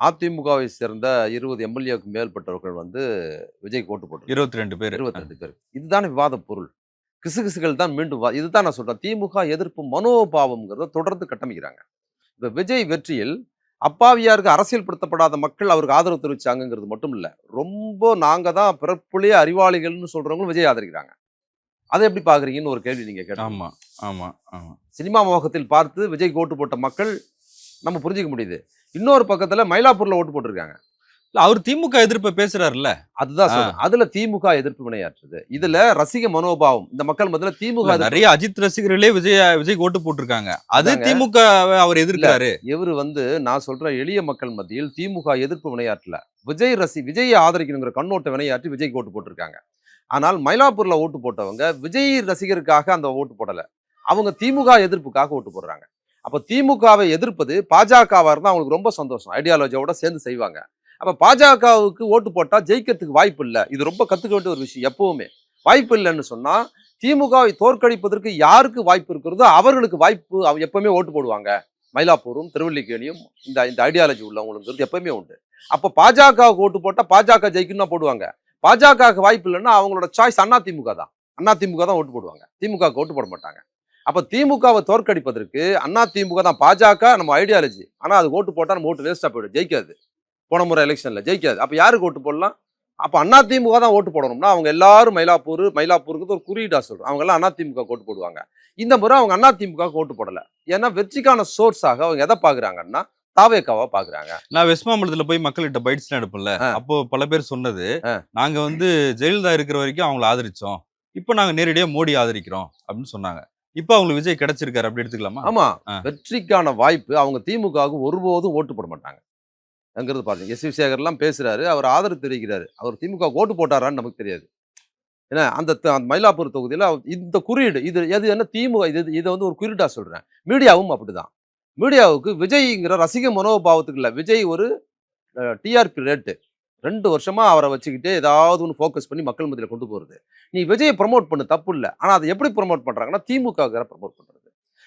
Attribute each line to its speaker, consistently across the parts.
Speaker 1: அதிமுகவை சேர்ந்த 20 எம்எல்ஏக்கு மேற்பட்டவர்கள் வந்து விஜய்க்கு ஓட்டு போட்டிருக்காங்க.
Speaker 2: 22 பேரு.
Speaker 1: 22 பேர். இதுதானே விவாத பொருள். கிசுகிசுகள் தான் மீண்டும் இதுதான் நான் சொல்றேன். திமுக எதிர்ப்பு மனோபாவம்ங்கிறத தொடர்ந்து கட்டமைக்கிறாங்க. இப்ப விஜய் வெற்றியில் அப்பாவியாருக்கு அரசியல்படுத்தப்படாத மக்கள் அவருக்கு ஆதரவு தெரிவிச்சாங்கங்கிறது மட்டும் இல்ல. ரொம்ப நாங்க தான் பிறப்புலயே அறிவாளிகள்னு சொல்றவங்களும் விஜய் ஆதரிக்கிறாங்க. அதை எப்படி பார்க்குறீங்கன்னு ஒரு கேள்வி நீங்க கேட்டீங்க.
Speaker 2: ஆமா, ஆமா, ஆமா.
Speaker 1: சினிமா மோகத்தில் பார்த்து விஜய்க்கு ஓட்டு போட்ட மக்கள் நம்ம புரிஞ்சுக்க முடியுது. இன்னொரு பக்கத்துல மயிலாப்பூர்ல ஓட்டு போட்டிருக்காங்க.
Speaker 2: இல்ல அவரு திமுக எதிர்ப்ப பேசுறாருல்ல.
Speaker 1: அதுதான் சொல்றேன். அதுல திமுக எதிர்ப்பு வினையாற்றுது. இதுல ரசிக மனோபாவம். இந்த மக்கள் மத்தியில திமுக
Speaker 2: நிறைய அஜித் ரசிகர்களே விஜய்க்கு ஓட்டு போட்டிருக்காங்க. அது திமுக அவர் எதிர்க்கிறாரு.
Speaker 1: இவரு வந்து நான் சொல்ற எளிய மக்கள் மத்தியில் திமுக எதிர்ப்பு வினையாற்றல. விஜயை ஆதரிக்கணுங்கிற கண்ணோட்ட வினையாற்றி விஜய்க்கு ஓட்டு போட்டிருக்காங்க. ஆனால் மயிலாப்பூர்ல ஓட்டு போட்டவங்க விஜய் ரசிகருக்காக அந்த ஓட்டு போடல. அவங்க திமுக எதிர்ப்புக்காக ஓட்டு போடுறாங்க. அப்ப திமுகவை எதிர்ப்பது பாஜகவா இருந்தா அவங்களுக்கு ரொம்ப சந்தோஷம். ஐடியாலஜியோட சேர்ந்து செய்வாங்க. அப்ப பாஜகவுக்கு ஓட்டு போட்டா ஜெயிக்கிறதுக்கு வாய்ப்பு இல்லை. இது ரொம்ப கத்துக்க வேண்டிய ஒரு விஷயம். எப்பவுமே வாய்ப்பு இல்லைன்னு சொன்னா திமுகவை தோற்கடிப்பதற்கு யாருக்கு வாய்ப்பு இருக்கிறதோ அவர்களுக்கு வாய்ப்பு எப்பவுமே ஓட்டு போடுவாங்க. மயிலாப்பூரும் திருவல்லிக்கேணியும் இந்த ஐடியாலஜி உள்ளவங்களுக்கு எப்பவுமே உண்டு. அப்ப பாஜகவுக்கு ஓட்டு போட்டா பாஜக ஜெயிக்கணும்னா போடுவாங்க. பாஜகவுக்கு வாய்ப்பு இல்லைன்னா அவங்களோட சாய்ஸ் அதிமுக தான். அதிமுக தான் ஓட்டு போடுவாங்க. திமுகவுக்கு ஓட்டு போட மாட்டாங்க. அப்ப திமுகவை தோற்கடிப்பதற்கு அதிமுக தான். பாஜக நம்ம ஐடியாலஜி. ஆனா அது ஓட்டு போட்டா நம்ம ஓட்டு வேஸ்டா போயிடும். ஜெயிக்காது. போன முறை எலெக்ஷன்ல ஜெயிக்காது. அப்ப யாருக்கு ஓட்டு போடலாம்? அப்ப அதிமுக தான் ஓட்டு போடணும்னா அவங்க எல்லாரும் மயிலாப்பூருக்கு ஒரு குறியீடா சொல்றோம். அவங்க எல்லாம் அதிமுக ஓட்டு போடுவாங்க. இந்த முறை அவங்க அதிமுக ஓட்டு போடல. ஏன்னா வெற்றிக்கான சோர்ஸாக அவங்க எதை பாக்குறாங்கன்னா தாவேக்காவா பாக்குறாங்க.
Speaker 2: நான் வெஸ்ட் மாம்பலத்துல போய் மக்கள்கிட்ட பைட்ஸ் எடுப்பேன்ல. அப்போ பல பேர் சொன்னது, நாங்க வந்து ஜெயலலிதா இருக்கிற வரைக்கும் அவங்களை ஆதரிச்சோம். இப்ப நாங்க நேரடியா மோடி ஆதரிக்கிறோம் அப்படின்னு சொன்னாங்க. இப்ப அவங்களுக்கு விஜய் கிடைச்சிருக்காரு அப்படி எடுத்துக்கலாமா?
Speaker 1: ஆமா, வெற்றிக்கான வாய்ப்பு அவங்க திமுகவுக்கு ஒருபோதும் ஓட்டு போட மாட்டாங்க. அங்கிறது பாருங்க. எஸ் வி சேகர்லாம் பேசுறாரு. அவர் ஆதரவு தெரிவிக்கிறாரு. அவர் திமுக ஓட்டு போட்டாரான்னு நமக்கு தெரியாது. ஏன்னா அந்த மயிலாப்பூர் தொகுதியில் இந்த குறியீடு எது என்ன திமுக இதை வந்து ஒரு குறியீடா சொல்றேன். மீடியாவும் அப்படிதான். மீடியாவுக்கு விஜய்ங்கிற ரசிக மனோபாவத்துக்கு இல்லை. விஜய் ஒரு டிஆர்பி ரேட்டு 2 வருஷமா அவரை வச்சுக்கிட்டே ஏதாவது ஒன்று ஃபோக்கஸ் பண்ணி மக்கள் மத்தியில் கொண்டு போறது. நீ விஜயை ப்ரமோட் பண்ணு, தப்பு இல்லை. ஆனால் அதை எப்படி ப்ரமோட் பண்றாங்கன்னா திமுக ப்ரமோட் பண்றது.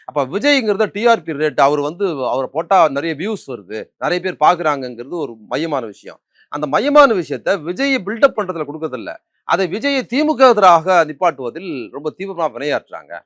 Speaker 1: அப்ப விஜய்ங்கிறத டிஆர்பி ரேட் அவர் வந்து அவரை போட்டா நிறைய வியூஸ் வருது, நிறைய பேர் பாக்குறாங்கிறது ஒரு மையமான விஷயம். அந்த மையமான விஷயத்த விஜயை பில்டப் பண்றதுல கொடுக்கறதில்ல. அதை விஜயை திமுக எதிராக நிப்பாட்டுவதில் ரொம்ப தீவிரமா வினையாற்றுறாங்க.